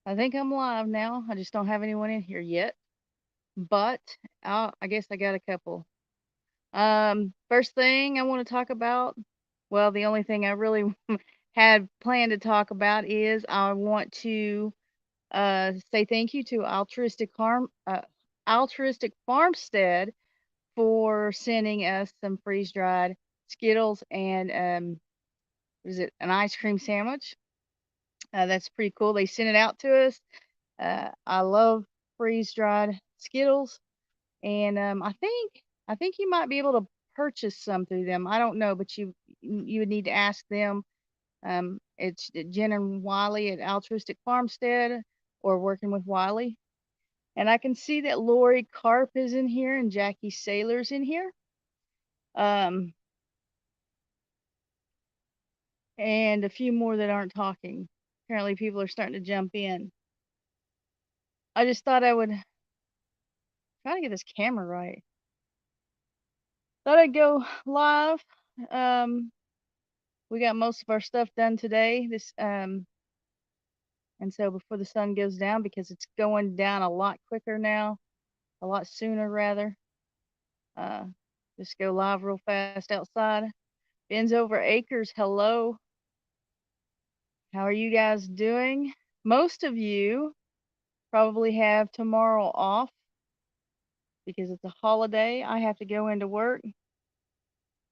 I think I'm live now. I just don't have anyone in here yet, but I guess I got a couple. First thing I want to talk about, well, the only thing I really had planned to talk about is I want to say thank you to Altruistic Farmstead for sending us some freeze-dried Skittles and is it an ice cream sandwich? That's pretty cool. They sent it out to us. I love freeze-dried Skittles, and I think you might be able to purchase some through them. I don't know, but you would need to ask them. It's Jen and Wiley at Altruistic Farmstead or working with Wiley. And I can see that Lori Carp is in here and Jackie Saylor's in here. Um, and a few more that aren't talking. Apparently people are starting to jump in. I just thought I would try to get this camera right. Thought I'd go live. Um, we got most of our stuff done today. And so before the sun goes down, because it's going down a lot quicker now, a lot sooner rather. Uh, just go live real fast outside. Ben's over acres. Hello. How are you guys doing? Most of you probably have tomorrow off because it's a holiday. I have to go into work.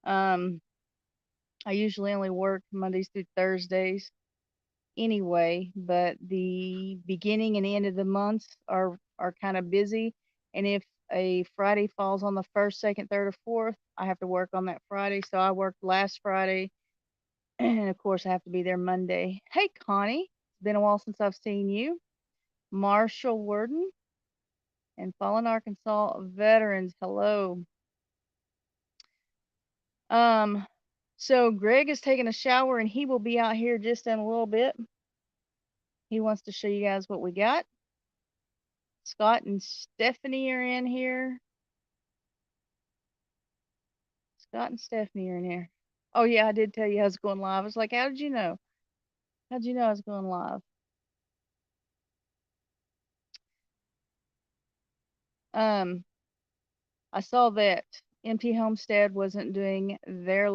Um, I usually only work Mondays through Thursdays anyway, but the beginning and end of the months are kind of busy. And if a Friday falls on the first, second, third, or fourth, I have to work on that Friday. So I worked last Friday, and of course I have to be there Monday. Hey Connie, it's been a while since I've seen you. Marshall Worden and Fallen Arkansas veterans, hello. Um, so Greg is taking a shower and he will be out here just in a little bit. He wants to show you guys what we got. Scott and Stephanie are in here. Scott and Stephanie are in here. Oh yeah, I did tell you I was going live. I was like, how did you know? How'd you know I was going live? Um, I saw that Empty Homestead wasn't doing their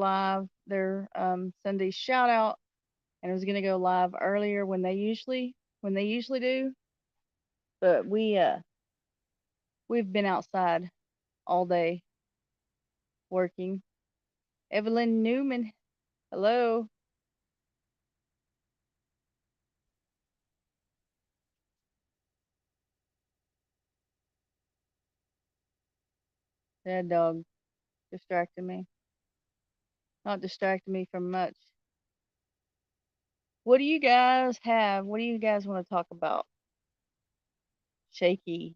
Sunday shout out, and it was gonna go live earlier when they usually do. But we've been outside all day working. Evelyn Newman, hello. That dog distracted me. Not distracted me from much. What do you guys have? What do you guys want to talk about? Shaky.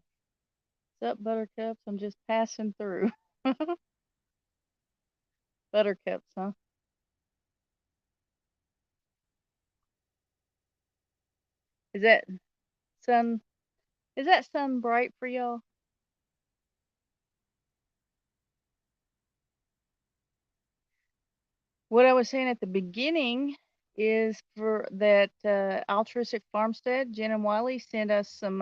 What's up, Buttercups? I'm just passing through. Buttercups, huh? Is that sun? Is that sun bright for y'all? What I was saying at the beginning is for that altruistic farmstead, Jen and Wiley sent us some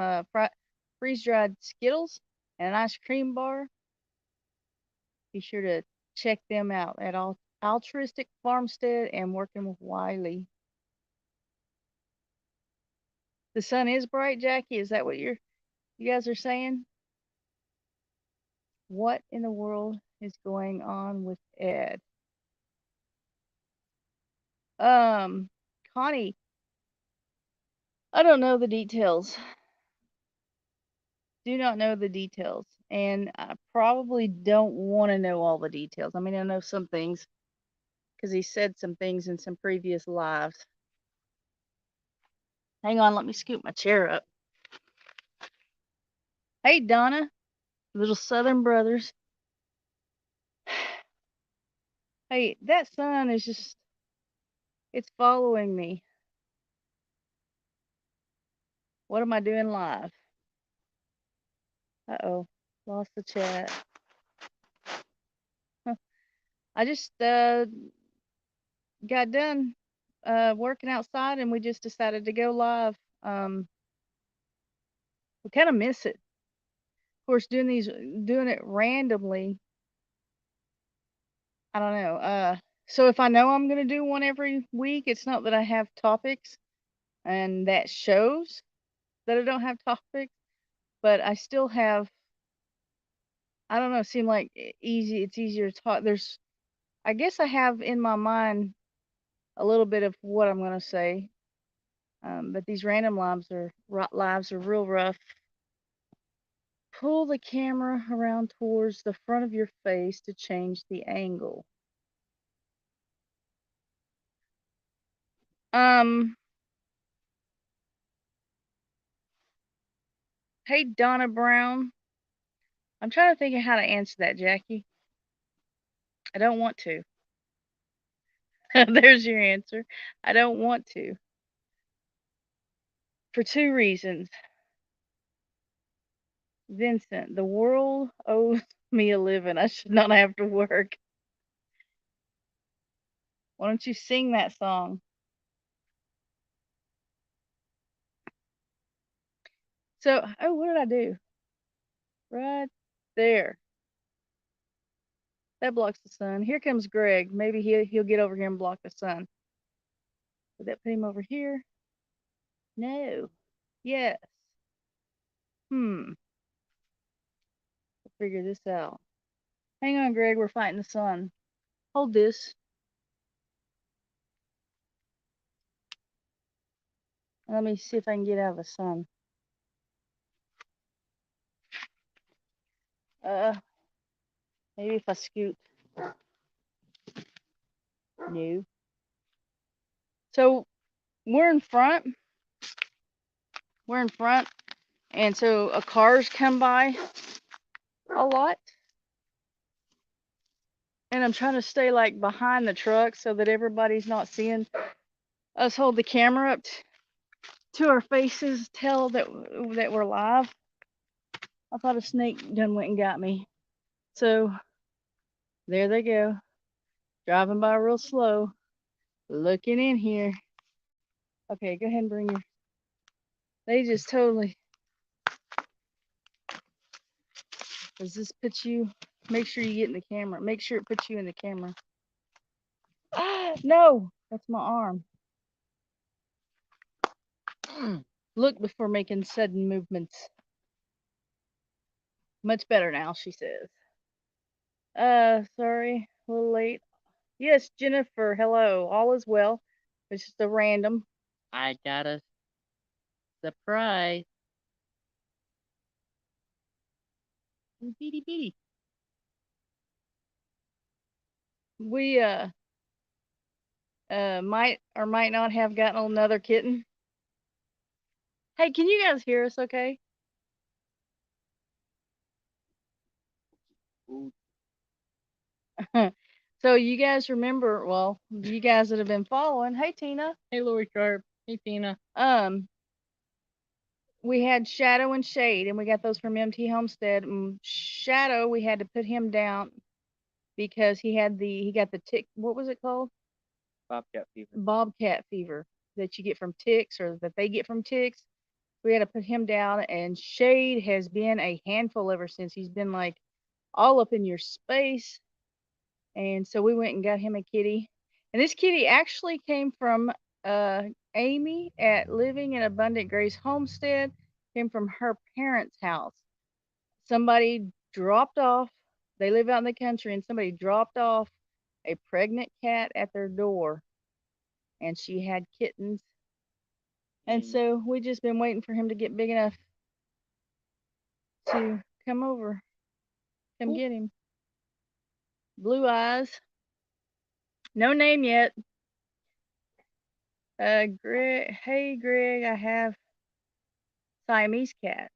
freeze-dried Skittles and an ice cream bar. Be sure to check them out at altruistic farmstead and working with Wiley. The sun is bright, Jackie. Is that what you guys are saying? What in the world is going on with Ed? Um, Connie, I don't know the details. Do not know the details. And I probably don't want to know all the details. I mean, I know some things because he said some things in some previous lives. Hang on, let me scoop my chair up. Hey, Donna, little Southern Brothers. Hey, that sun is just, it's following me. What am I doing live? Uh-oh, lost the chat. I just got done working outside and we just decided to go live. We kind of miss it. Of course, doing it randomly, I don't know. So if I know I'm gonna do one every week, it's not that I have topics, and that shows that I don't have topics, but I still have. I don't know. It seemed like easy. It's easier to talk. I guess I have in my mind a little bit of what I'm gonna say, but these random lives are real rough. Pull the camera around towards the front of your face to change the angle. Hey Donna Brown. I'm trying to think of how to answer that, Jackie. I don't want to. There's your answer. I don't want to. For two reasons. Vincent, the world owes me a living. I should not have to work. Why don't you sing that song? So, oh, what did I do? Right there. That blocks the sun. Here comes Greg. Maybe he'll get over here and block the sun. Would that put him over here? No. Yes. We'll figure this out. Hang on, Greg. We're fighting the sun. Hold this. Let me see if I can get out of the sun. Maybe if I scoot. No. So we're in front. And so cars come by a lot. And I'm trying to stay like behind the truck so that everybody's not seeing us hold the camera up to our faces, tell that we're live. I thought a snake done went and got me. So there they go, driving by real slow, looking in here. Okay, go ahead and bring your. They just totally. Does this put you? Make sure you get in the camera. Make sure it puts you in the camera. No, that's my arm. Look before making sudden movements. Much better now, she says. Sorry, a little late. Yes, Jennifer, hello. All is well. It's just a random. I got a surprise. Bitty bitty. We might or might not have gotten another kitten. Hey, can you guys hear us okay? So you guys remember, well, you guys that have been following, hey Tina. Hey, Lori Sharp. Hey, Tina. We had Shadow and Shade, and we got those from MT Homestead. Shadow, we had to put him down because he got the tick. What was it called? Bobcat fever. Bobcat fever that you get from ticks, or that they get from ticks. We had to put him down, and Shade has been a handful ever since. He's been like all up in your space. And so we went and got him a kitty. And this kitty actually came from Amy at Living in Abundant Grace Homestead, came from her parents' house. Somebody dropped off, they live out in the country, and somebody dropped off a pregnant cat at their door. And she had kittens. And so we just been waiting for him to get big enough to come over, come get him. Blue eyes. No name yet. Greg, hey Greg, I have Siamese cats.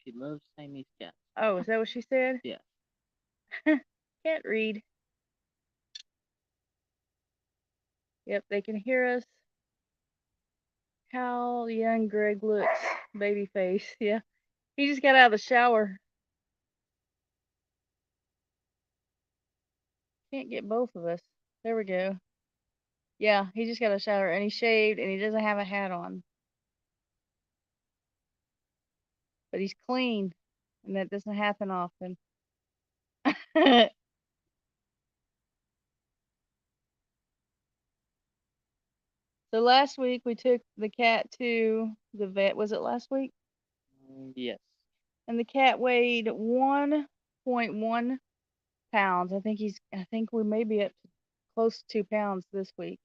She loves Siamese cats. Oh, is that what she said? Yeah. Can't read. Yep, they can hear us. How young Greg looks, baby face. Yeah, he just got out of the shower. Can't get both of us. There we go. Yeah, he just got out of the shower and he shaved and he doesn't have a hat on. but he's clean, and that doesn't happen often. So last week we took the cat to the vet. Was it last week? Yes. And the cat weighed 1.1 pounds. I think we may be up to close to 2 pounds this week.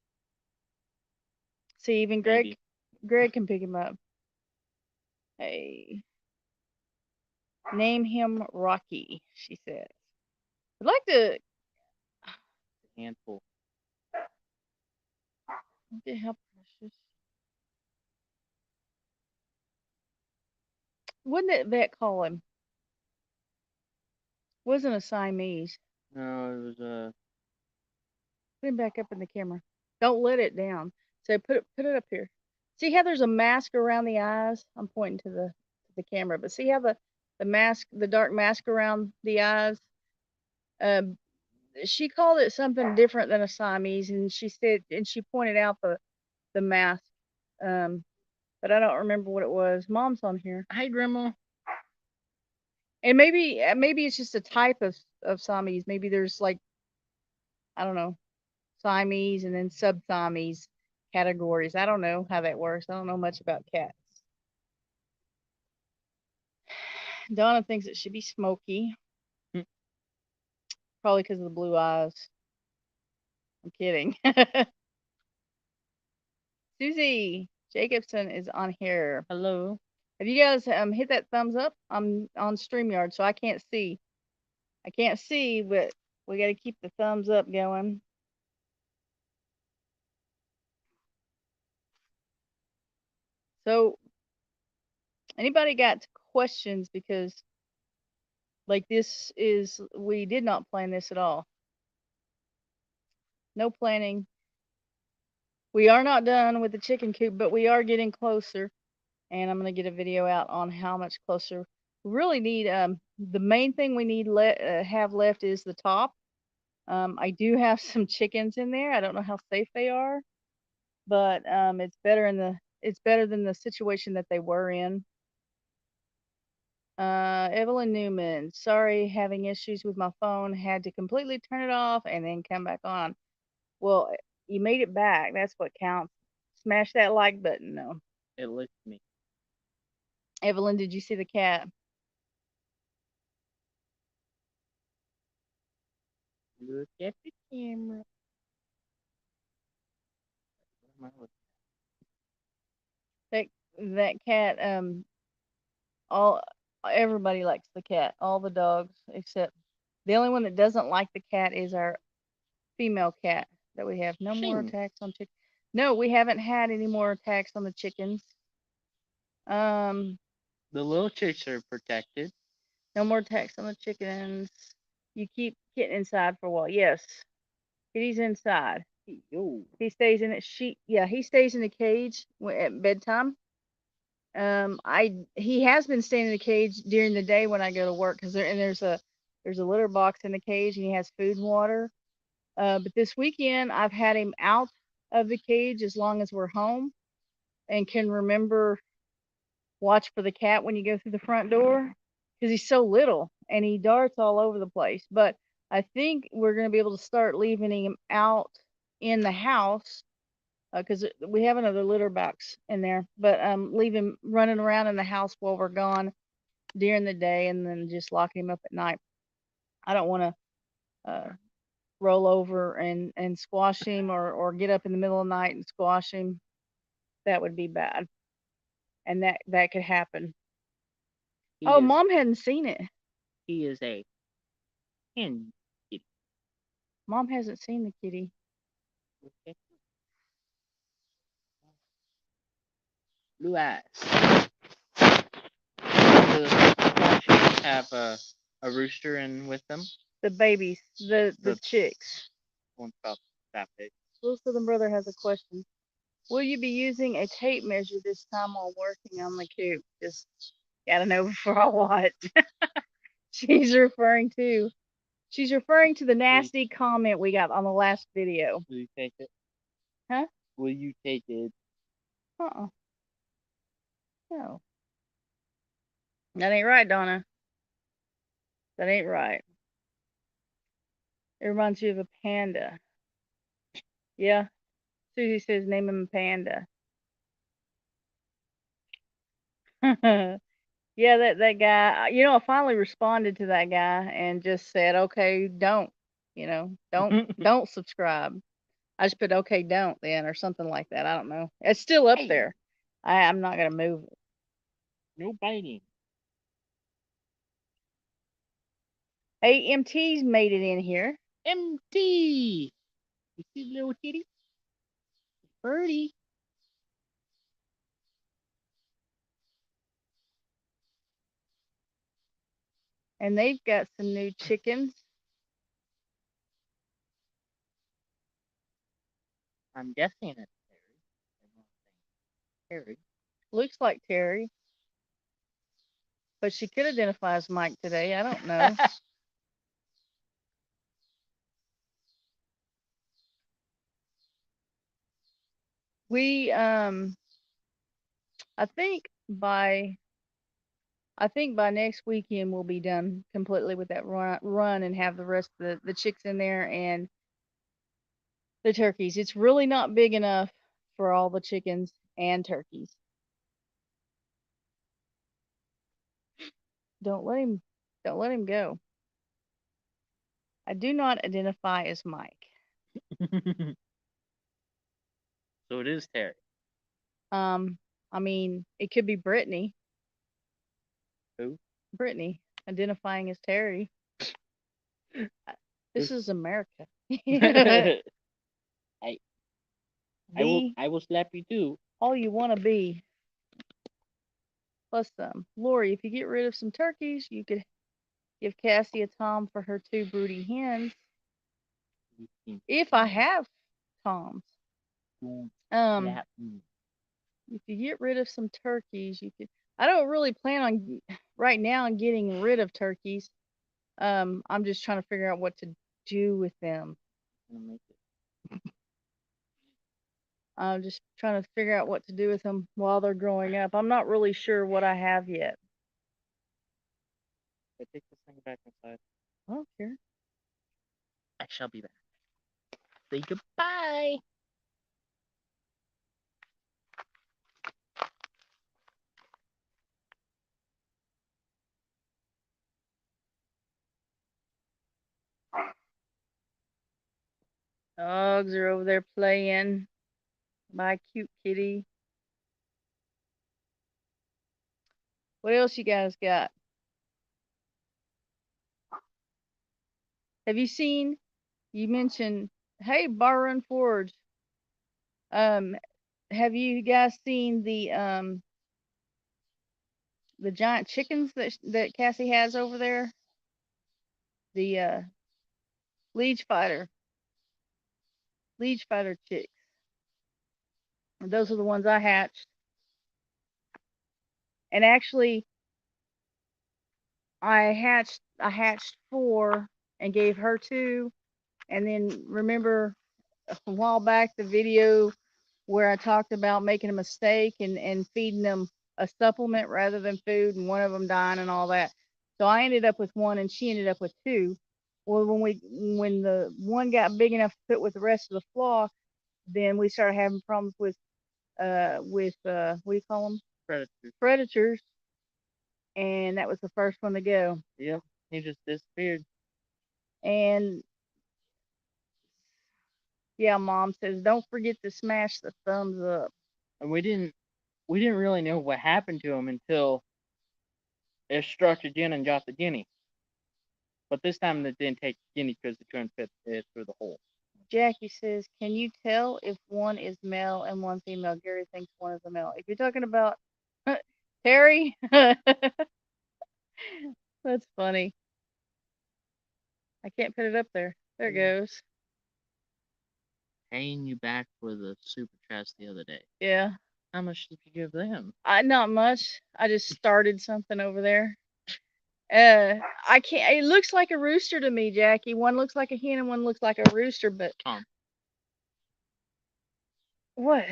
See, even Maybe. Greg can pick him up. Hey, name him Rocky, she says. I'd like to. Handful. Look at how precious. What did that vet call him? Wasn't a Siamese. No, it was a. Put him back up in the camera. Don't let it down. So put it up here. See how there's a mask around the eyes? I'm pointing to the camera, but see how the mask, the dark mask around the eyes? Um, she called it something different than a Siamese, and she pointed out the mask. But I don't remember what it was. Mom's on here. Hi, Grandma. And maybe it's just a type of Siamese. Maybe there's like, I don't know, Siamese and then sub Siamese categories. I don't know how that works. I don't know much about cats. Donna thinks it should be Smokey. Probably because of the blue eyes. I'm kidding. Susie Jacobson is on here. Hello. Have you guys hit that thumbs up? I'm on StreamYard, so I can't see. But we got to keep the thumbs up going. So, anybody got questions? Because like we did not plan this at all. No planning. We are not done with the chicken coop, but we are getting closer. And I'm going to get a video out on how much closer. We really need, the main thing we need have left is the top. I do have some chickens in there. I don't know how safe they are, but it's better than the situation that they were in. Evelyn Newman, sorry, having issues with my phone. Had to completely turn it off and then come back on. Well, you made it back. That's what counts. Smash that like button, though. It licked me. Evelyn, did you see the cat? Look at the camera. What am I looking That cat, all everybody likes the cat. All the dogs, except the only one that doesn't like the cat is our female cat that we have. No more Shing. attacks on chickens. No, we haven't had any more attacks on the chickens. The little chicks are protected. No more attacks on the chickens. You keep Kitten inside for a while. Yes, Kitty's inside. He stays in it. He stays in the cage at bedtime. He has been staying in the cage during the day when I go to work because there's a litter box in the cage and he has food and water. But this weekend I've had him out of the cage as long as we're home and can remember watch for the cat when you go through the front door because he's so little and he darts all over the place. But I think we're going to be able to start leaving him out in the house because we have another litter box in there, but leave him running around in the house while we're gone during the day and then just locking him up at night. I don't want to roll over and squash him or get up in the middle of the night and squash him. That would be bad. And that could happen. Mom hadn't seen it. He is a hen kitty. Mom hasn't seen the kitty. Okay. Blue eyes. The chickens have a rooster in with them. The babies, the chicks. One about that big. Little Southern Brother has a question. Will you be using a tape measure this time while working on the coop? Just gotta know before I what. She's referring to the nasty comment we got on the last video. Will you take it? Huh? Will you take it? No. That ain't right, Donna. That ain't right. It reminds you of a panda. Yeah. Susie says name him Panda. Yeah, that guy. I finally responded to that guy and just said, okay, don't. Don't subscribe. I just put okay, don't then or something like that. I don't know. It's still up Hey. there. I'm not gonna move it. No biting. Hey, MT's made it in here. MT. You see the little kitty? Birdie. And they've got some new chickens. I'm guessing it's Terry. Looks like Terry. But she could identify as Mike today. I don't know. We I think by next weekend we'll be done completely with that run and have the rest of the chicks in there and the turkeys. It's really not big enough for all the chickens and turkeys. Don't let him go. I do not identify as Mike. So it is Terry. I mean, it could be Brittany. Who? Brittany identifying as Terry. This is America. I Be will slap you too. all you want to be. Plus some. Lori, if you get rid of some turkeys, you could give Cassie a tom for her 2 broody hens. If I have toms. If you get rid of some turkeys, you could. I don't really plan on right now on getting rid of turkeys. I'm just trying to figure out what to do with them. I'm just trying to figure out what to do with them while they're growing up. I'm not really sure what I have yet. I take this thing back inside. I don't care. I shall be back. Say goodbye. Dogs are over there playing. My cute kitty. What else you guys got? Have you seen? You mentioned, hey, Bar Run Forge. Have you guys seen the giant chickens that Cassie has over there? The Liege Fighter chicks. Those are the ones I hatched. And actually, I hatched 4 and gave her 2. And then remember a while back the video where I talked about making a mistake and feeding them a supplement rather than food, and one of them dying and all that. So I ended up with 1 and she ended up with 2. Well, when the one got big enough to put with the rest of the flock, then we started having problems with what do you call them? Predators. And that was the first one to go. Yep, he just disappeared. And yeah, Mom says don't forget to smash the thumbs up. And we didn't really know what happened to him until it struck again and got the guinea. But this time it didn't take the guinea because it couldn't fit it through the hole. Jackie says, can you tell if one is male and one female? Gary thinks one is a male. If you're talking about Terry, that's funny. I can't put it up there. There it goes. Paying you back for the super chest the other day. Yeah. How much did you give them? Not much. I just started something over there. I can't. It looks like a rooster to me, Jackie. One looks like a hen and one looks like a rooster, but Tom. What?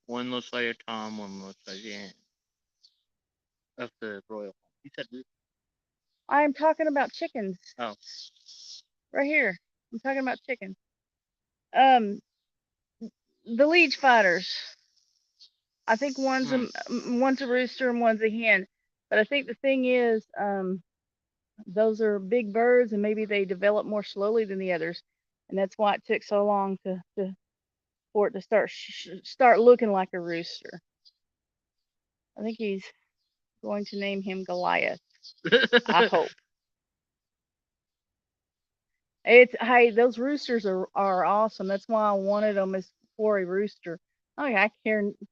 One looks like a tom, one looks like a hen. of the royal. You said rooster. I am talking about chickens. Oh. Right here. I'm talking about chickens. Um, the leech fighters. I think one's a rooster and one's a hen. But I think the thing is, those are big birds and maybe they develop more slowly than the others, and that's why it took so long for it to start looking like a rooster. I think he's going to name him Goliath. I hope. Hey, those roosters are awesome. That's why I wanted them as for a rooster. Oh yeah,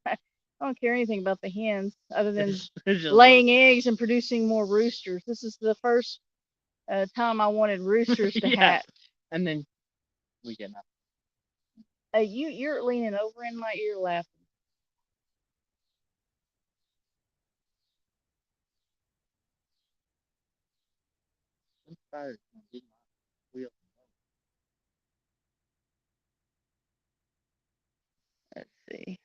I don't care anything about the hens other than laying eggs and producing more roosters. This is the first time I wanted roosters to hatch. And then we get nothing. You're leaning over in my ear laughing. Let's see.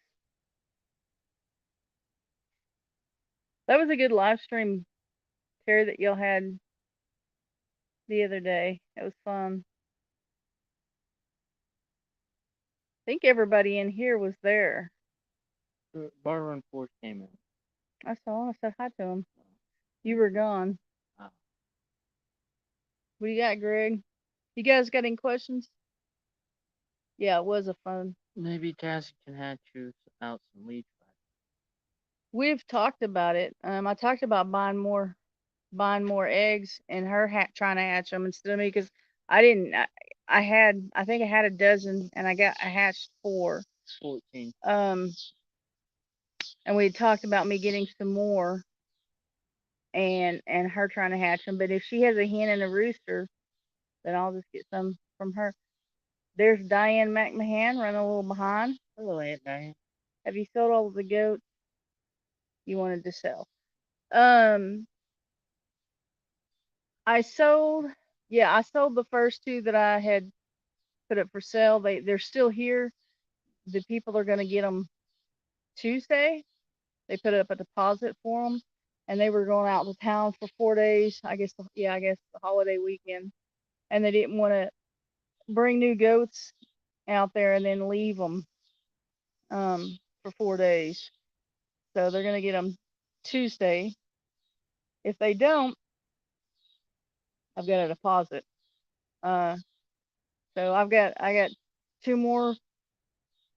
That was a good live stream, Terry, that y'all had the other day. It was fun. I think everybody in here was there. Barbara and Force came in. I said hi to him. You were gone. Oh. What do you got, Greg? You guys got any questions? Yeah, it was a fun. Maybe Cassie can hatch you out some leech fighters. We've talked about it. I talked about buying more eggs and her trying to hatch them instead of me because I didn't. I think I had a dozen and I hatched 4. 14. And we talked about me getting some more and her trying to hatch them. But if she has a hen and a rooster, then I'll just get some from her. There's Diane McMahon running a little behind. Hello, Aunt Diane. Have you sold all of the goats you wanted to sell? I sold the first 2 that I had put up for sale. They're still here. The people are going to get them Tuesday. They put up a deposit for them, and they were going out to town for 4 days. I guess the holiday weekend, and they didn't want to bring new goats out there and then leave them for 4 days. So they're going to get them Tuesday. If they don't, I've got a deposit. So I got 2 more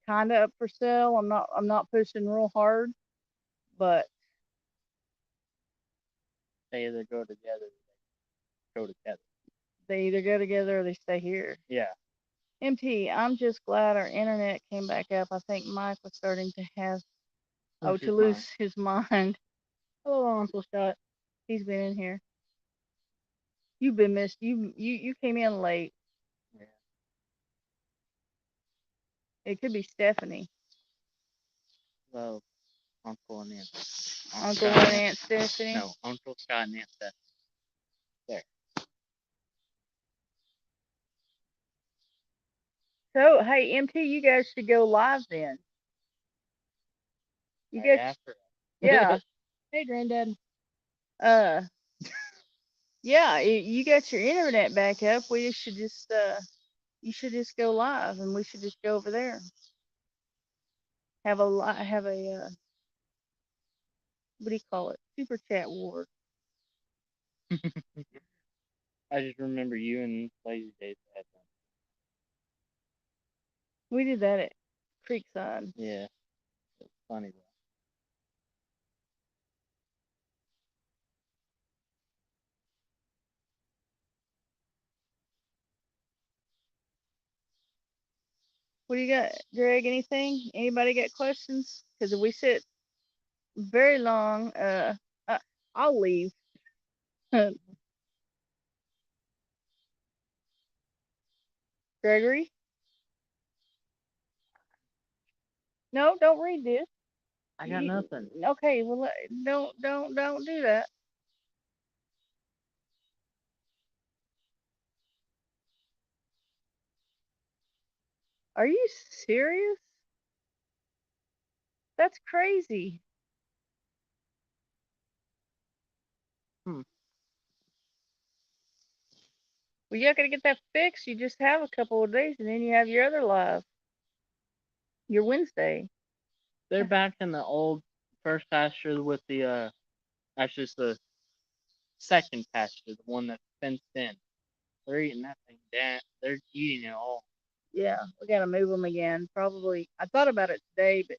kind of up for sale. I'm not pushing real hard, but they either go together They either go together or they stay here. Yeah. MT, I'm just glad our internet came back up. I think Mike was starting to have lose his mind. Hello, Uncle Scott. He's been in here. You've been missed. You came in late. Yeah. It could be Stephanie. Well, Uncle and Aunt. Uncle and Aunt Stephanie? No, Uncle Scott and Aunt Stephanie. There. So, hey, MT, you guys should go live then. You guys, after. Yeah. Hey, Granddad. Yeah, you got your internet back up. We should just you should just go live, and we should just go over there. Have a what do you call it? Super chat war. I just remember you and Lazy Days had them. We did that at Creekside. Yeah, it's funny though. What do you got, Greg? Anything? Anybody got questions? Because if we sit very long, I'll leave. Gregory? No, don't read this. I got nothing. Okay, well, don't do that. Are you serious? That's crazy. Hmm. Well, you're not gonna get that fixed. You just have a couple of days, and then you have your other live, your Wednesday. They're back in the old first pasture with the actually it's the second pasture, the one that's fenced in. They're eating that thing down. They're eating it all. Yeah, we gotta move them again. Probably. I thought about it today, but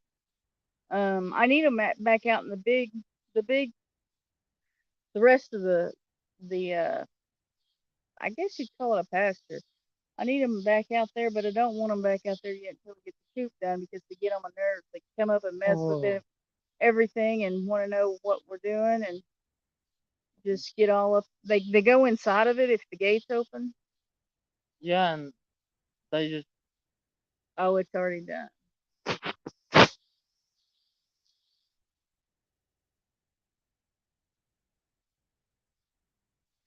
I need them back out in the big, the rest of the. I guess you'd call it a pasture. I need them back out there, but I don't want them back out there yet until we get the coop done because they get on my nerves. They come up and mess with Oh. everything and want to know what we're doing and just get all up. They go inside of it if the gate's open. Yeah, and they just Oh, it's already done.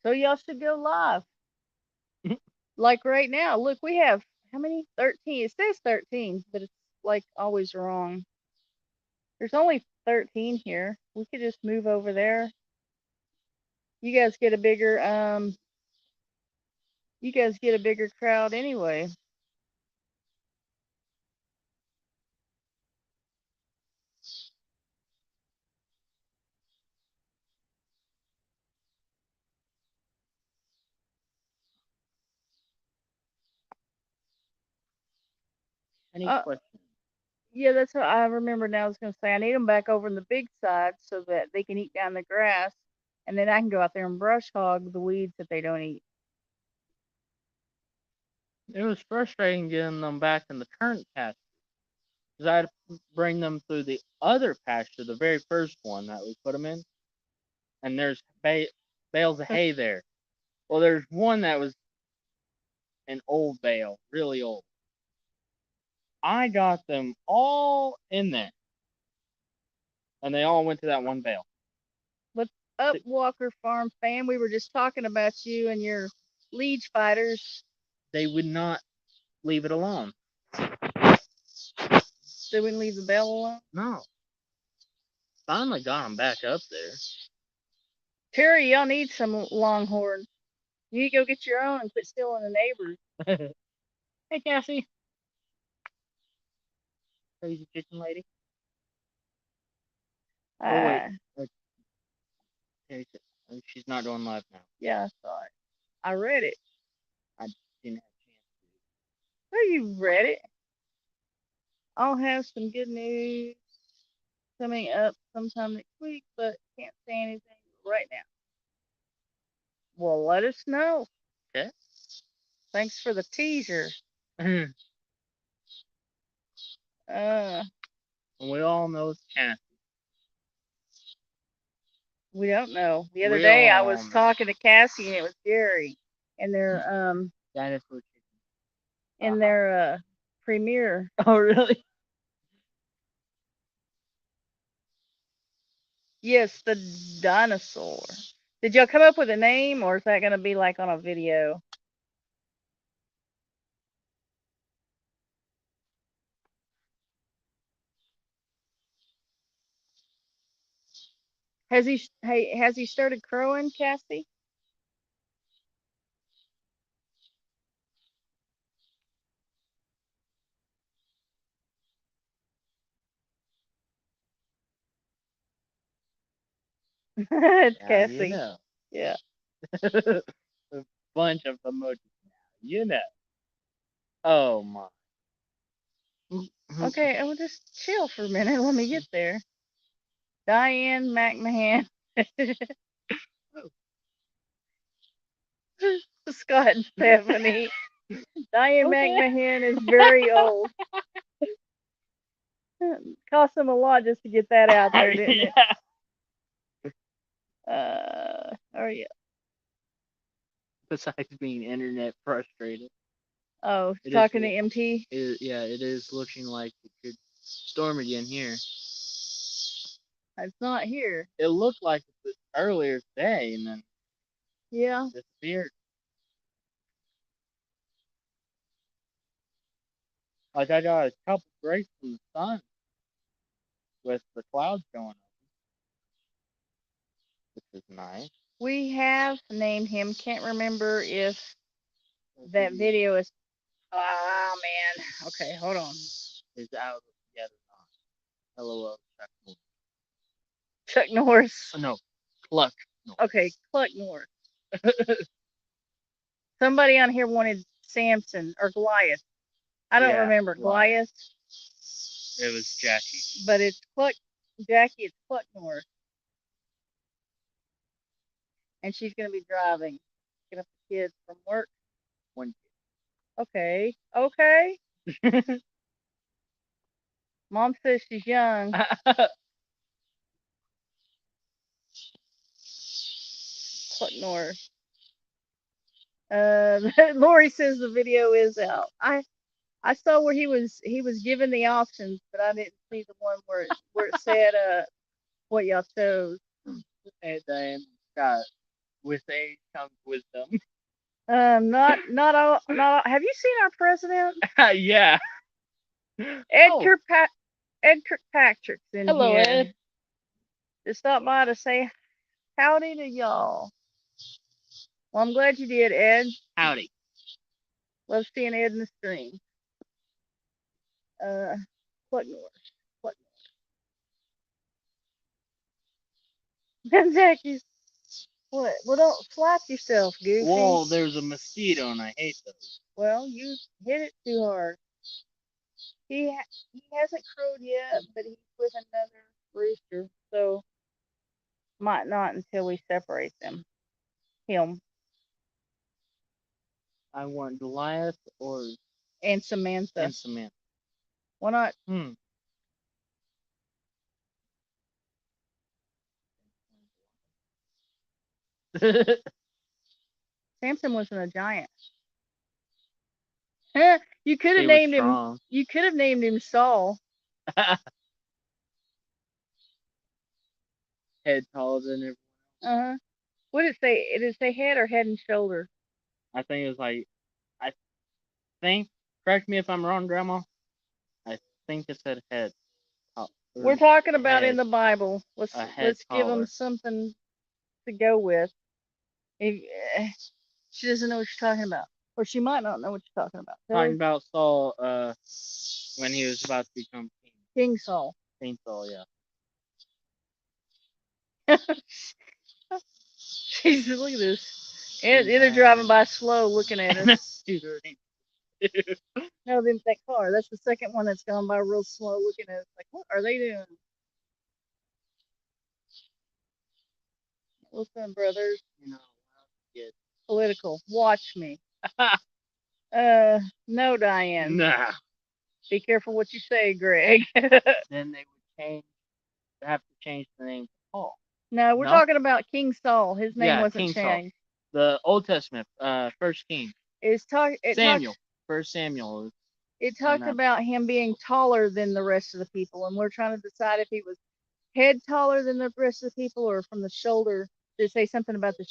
So y'all should go live. Like right now, look, we have how many? 13. It says 13, but it's like always wrong. There's only 13 here. We could just move over there. You guys get a bigger crowd anyway. any Uh, question. yeah, that's what I remember now. I was gonna say I need them back over in the big side so that they can eat down the grass, and then I can go out there and brush hog the weeds that they don't eat. It was frustrating getting them back in the current pasture because I had to bring them through the other pasture, the very first one that we put them in, and there's bales of hay there. Well, there's one that was an old bale, really old. I got them all in there, and they all went to that one bale. What's up, Walker Farm fan? We were just talking about you and your liege fighters. They would not leave it alone. They wouldn't leave the bell alone. No. Finally got them back up Terry, y'all need some longhorns. You need to go get your own and quit stealing the neighbors. there. Hey, Cassie. Crazy chicken lady. Oh, wait. She's not doing live now. Yeah, I saw it. I read it. I didn't have a chance to. Oh, you read it. I'll have some good news coming up sometime next week, but can't say anything right now. Well, let us know. Okay. Thanks for the teaser. Uh, We all know it's Cassie. we don't know. The other We day I all was know. talking to Cassie and it was Gary, and their Dinosaur chicken. in their premiere. Oh, really? Yes, the dinosaur. Did y'all come up with a name, or is that gonna be like on a video? Has he started crowing, Cassie? It's Now you Cassie. know. Yeah. A bunch of emojis now. You know. Oh, my. Okay, we'll just chill for a minute. Let me get there. Diane McMahon. Scott and Stephanie. Diane Okay. McMahon is very old. Cost them a lot just to get that out there, didn't it? Oh yeah. Besides being internet frustrated. Oh, It talking is, to MT. yeah, it is looking like it could storm again here. It's not here. It looked like it earlier today and then Yeah. disappeared. Like I got a couple breaks from the sun with the clouds going up, which is nice. We have named him. Can't remember if that video is. Ah, man. Okay, hold on. is out yet or not. LOL. Chuck Norris. No, Cluck. No. Okay, Cluck Norris. Somebody on here wanted Samson or Goliath. I don't Yeah, remember Goliath. Goliath, It was Jackie. but it's Cluck Jackie. It's Cluck Norris, and she's gonna be driving, picking up the kids from work. One Okay, okay. Mom says she's young. Cluck Norris. Lori says the video is out. I saw where he was given the options, but I didn't see the one where it said what y'all chose. Hey, Diane, Scott. With age comes wisdom. Not all. Have you seen our president? Yeah. Ed Oh, Kirkpatrick's in hello, here. Ed. To stop by to say howdy to y'all. Well, I'm glad you did, Ed. Howdy. Love seeing Ed in the stream. What Norris? What Norris? Jackie, what? Well, don't slap yourself, Goofy. Whoa, there's a mosquito, and I hate those. Well, you hit it too hard. He hasn't crowed yet, but he's with another rooster, so might not until we separate him I want Goliath or and Samantha. and Samantha. Why not? Samson wasn't a giant. You could have named him. You could have named him Saul. Head taller than everyone. Uh-huh. What did it say? Did it say head or head and shoulder? I think it was like, I think, correct me if I'm wrong, Grandma. I think it said head. We're talking about in the Bible. Let's give them taller. something to go with. If, she doesn't know what you're talking about, or she might not know what you're talking about. Talking about Saul, when he was about to become king. King Saul. King Saul, yeah. Jesus, look at this. And they're driving by slow, looking at us. No, that car. That's the second one that's gone by real slow, looking at us. Like, what are they doing? Listen, brothers. You know, political. Watch me. No, Diane. Nah. Be careful what you say, Greg. Then they would have to change the name to Paul. No, we're talking about King Saul. His name wasn't King changed. Saul. The Old Testament, First King. Samuel. First Samuel. It talked about him being taller than the rest of the people, and we're trying to decide if he was head taller than the rest of the people or from the shoulder. Did it say something about the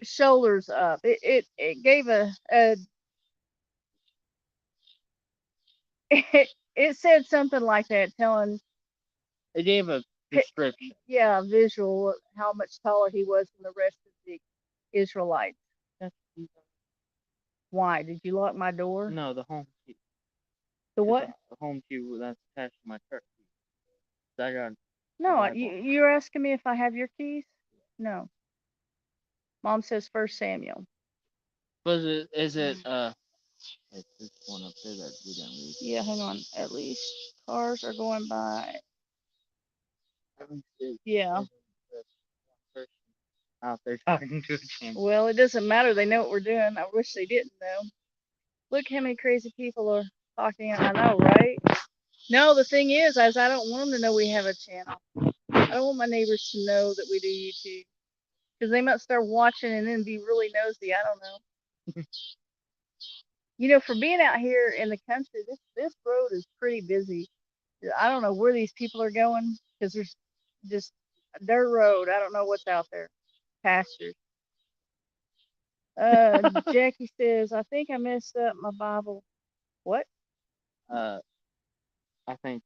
shoulders up? It gave it said something like that, telling. It gave a description. Yeah, visual of how much taller he was than the rest of the Israelites. Why? Did you lock my door? No, the home key. The what? The home key that's attached to my church. I got. No, you're asking me if I have your keys? No. Mom says First Samuel. Is it it's this one up there that we didn't read. Yeah, hang on. At least cars are going by. Yeah. Out there talking to a champion. Well, it doesn't matter. They know what we're doing. I wish they didn't though. Look how many crazy people are talking. I know, right? No, the thing is I don't want them to know we have a channel. I don't want my neighbors to know that we do YouTube. Because they might start watching and then be really nosy. I don't know. You know, for being out here in the country, this road is pretty busy. I don't know where these people are going because there's just a dirt road. I don't know what's out there. Pastures. Jackie says, I think I messed up my Bible. What? I think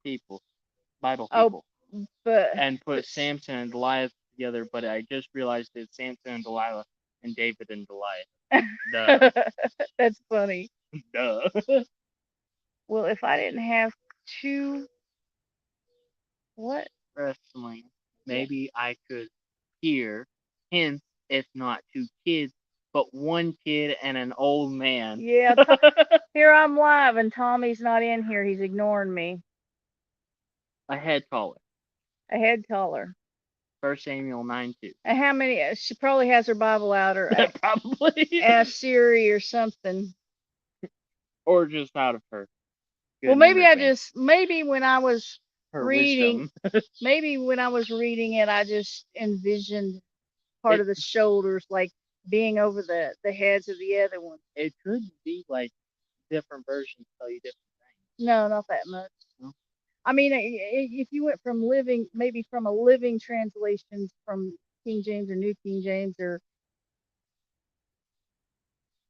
Bible people. But and put Samson and Goliath together, but I just realized it's Samson and Delilah and David and Goliath. Duh. That's funny. Duh. Well, if I didn't have two, what? Wrestling. Maybe I could hear hints, if not two kids, but one kid and an old man. Yeah, here I'm live and Tommy's not in here. He's ignoring me. A head taller. A head taller. 1 Samuel 9:2. And how many? She probably has her Bible out or Probably. a Siri or something. Or just out of her. Well, maybe when I was her reading, wisdom. maybe when I was reading it, I just envisioned part of the shoulders like being over the heads of the other one. It could be like different versions tell you different things. No, not that much. No? I mean, if you went from maybe from a living translation from King James or New King James, or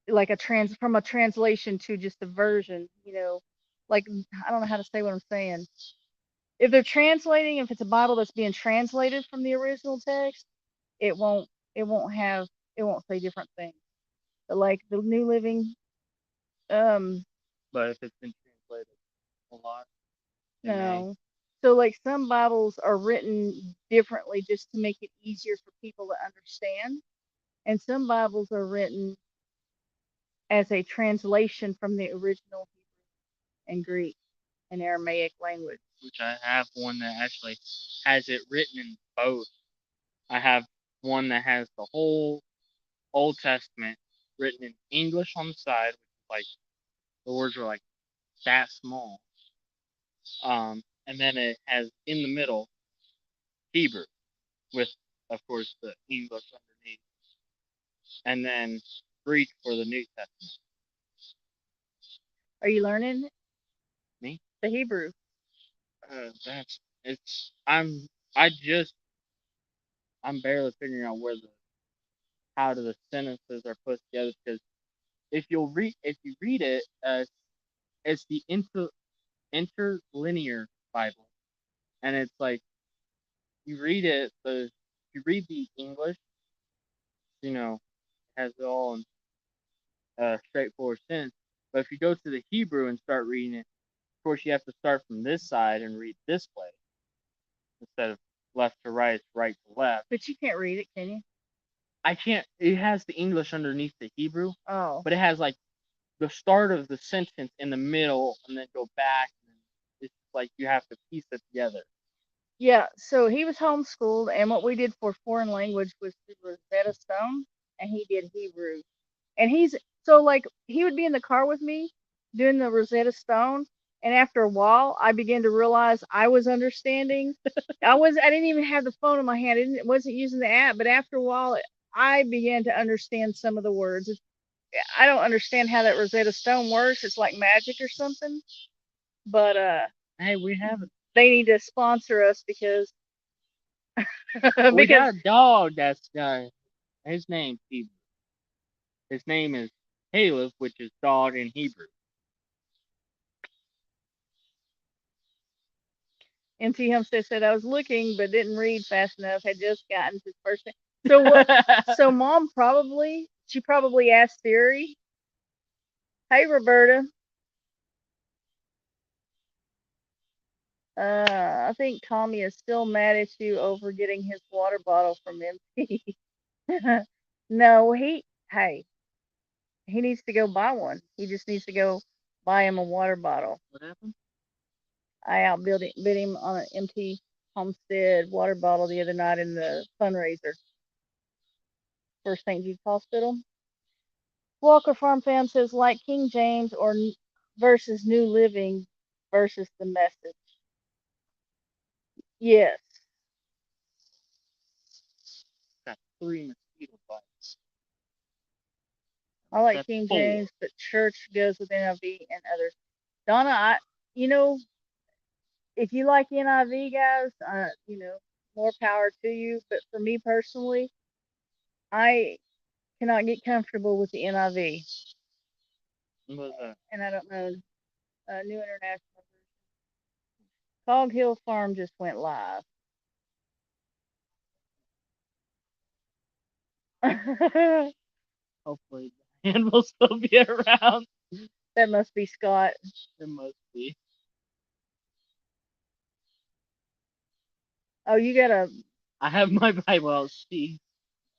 like from a translation to just a version, like I don't know how to say what I'm saying. If they're translating, if it's a Bible that's being translated from the original text, it won't say different things. But like the New Living, but if it's been translated a lot, no. So like some Bibles are written differently just to make it easier for people to understand, and some Bibles are written as a translation from the original Hebrew and Greek and Aramaic language. Which I have one that actually has it written in both. I have one that has the whole Old Testament written in English on the side, which is like the words are like that small. And then it has in the middle Hebrew with, of course, the English underneath, and then Greek for the New Testament. Are you learning Me? the Hebrew? I'm barely figuring out how the sentences are put together, because if you read it, it's the interlinear Bible, and it's like you read it, you read the English, has it all in straightforward sense. But if you go to the Hebrew and start reading it, of course you have to start from this side and read this way instead of left to right, right to left. But you can't read it, can you? I can't. It has the English underneath the Hebrew. Oh. But it has like the start of the sentence in the middle and then go back. And it's like you have to piece it together. Yeah, so he was homeschooled, and what we did for foreign language was through Rosetta Stone, and he did Hebrew. And he would be in the car with me doing the Rosetta Stone, and after a while, I began to realize I was understanding. I didn't even have the phone in my hand. I wasn't using the app, but after a while, I began to understand some of the words. I don't understand how that Rosetta Stone works. It's like magic or something. But hey, we have it. They need to sponsor us because we got a dog that's his name's Hebrew. His name is Caleb, which is dog in Hebrew. MT Homestead said I was looking but didn't read fast enough. Had just gotten his first name. So Mom probably asked Siri. Hey Roberta. I think Tommy is still mad at you over getting his water bottle from MT. No, he needs to go buy one. He just needs to go buy him a water bottle. What happened? I outbid him on an MT Homestead water bottle the other night in the fundraiser for St. Jude's Hospital. Walker Farm Fan says, like King James or versus New Living versus the Message. Yes. Got 3 mosquito bites. I like King James, but church goes with NIV and others. Donna, if you like NIV, guys, more power to you. But for me personally, I cannot get comfortable with the NIV. What was that? And I don't know. New International Version. Cog Hill Farm just went live. Hopefully, and will still be around. That must be Scott. It must be. Oh, you got a I have my Bible. CSB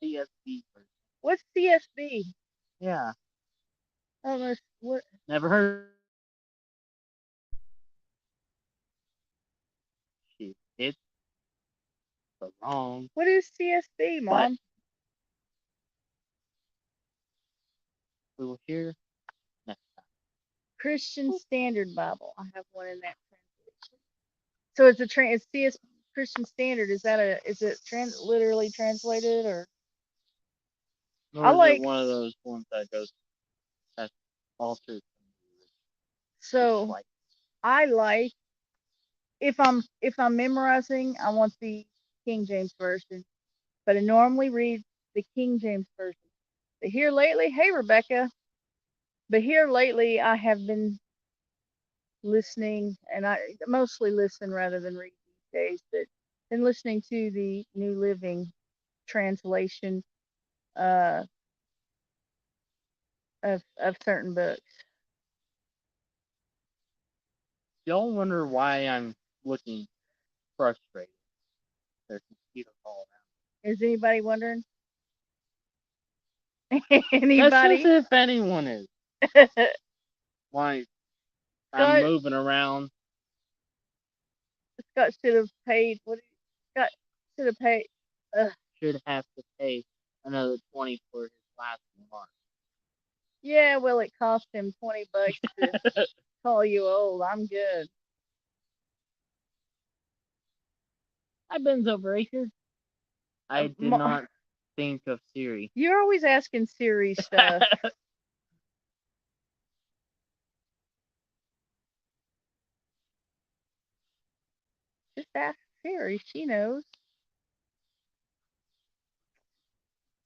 version. what's CSB? Yeah, I don't know what. never heard. It's the wrong. What is CSB, But Mom? we will hear next time. Christian Standard Bible. I have one in that translation. So it's it's CS Christian Standard. Is it literally translated or? Nor I is it like one of those ones that's altered. so Like I like if I'm memorizing, I want the King James version, but I normally read the King James version. But here lately, hey Rebecca, but here lately I have been listening, and I mostly listen rather than read these days, but been listening to the New Living translation uh, of certain books. y'all wonder why I'm looking frustrated. There's mosquitoes all around. Is anybody wondering? That's as Anybody? if anyone is. Why I'm Scott moving around. Scott should have paid. Scott should have paid? Should have to pay another 20 for his last month. Yeah, well, it cost him $20 to call you old. I'm good. Hi, Ben's over here. I did Ma- not think of Siri. You're always asking Siri stuff. Just ask Siri. She knows.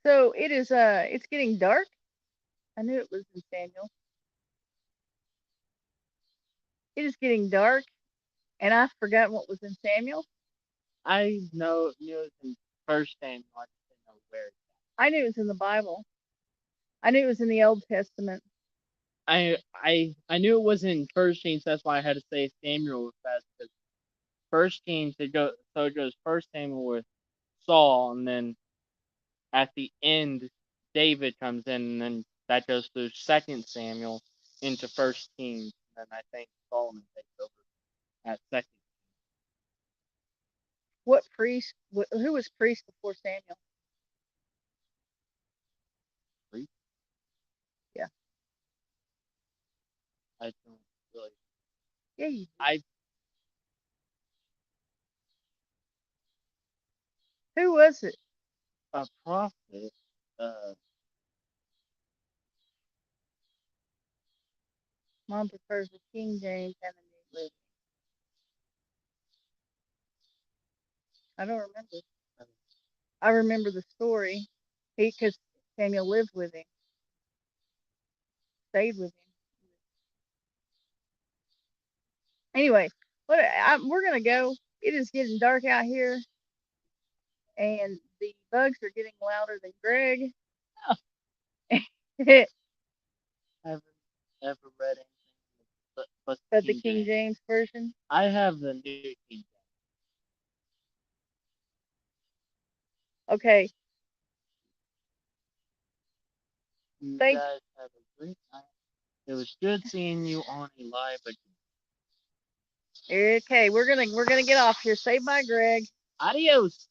So it is. It's getting dark. I knew it was in Samuel. It is getting dark, and I forgot what was in Samuel. I knew it was in First Samuel. I just didn't know where. I knew it was in the Bible. I knew it was in the Old Testament. I knew it was in First Kings. That's why I had to say Samuel fast because First Kings it goes First Samuel with Saul, and then at the end David comes in, and then that goes through Second Samuel into First Kings, and then I think Solomon takes over at Second. What priest? Who was priest before Samuel? Priest? Yeah. I don't really. Yeah. You do. I Who was it? a prophet. Uh, Mom prefers the King James and the New Living. I don't remember. I remember the story. Because Samuel lived with him, stayed with him. Anyway, we're gonna go. It is getting dark out here, and the bugs are getting louder than Greg. haven't ever read anything but But the King King James. James version. I have the New King James. Okay. You Thank. guys have a great night. It was good seeing you on a live again. Okay, we're gonna get off here. Say bye, Greg. Adios.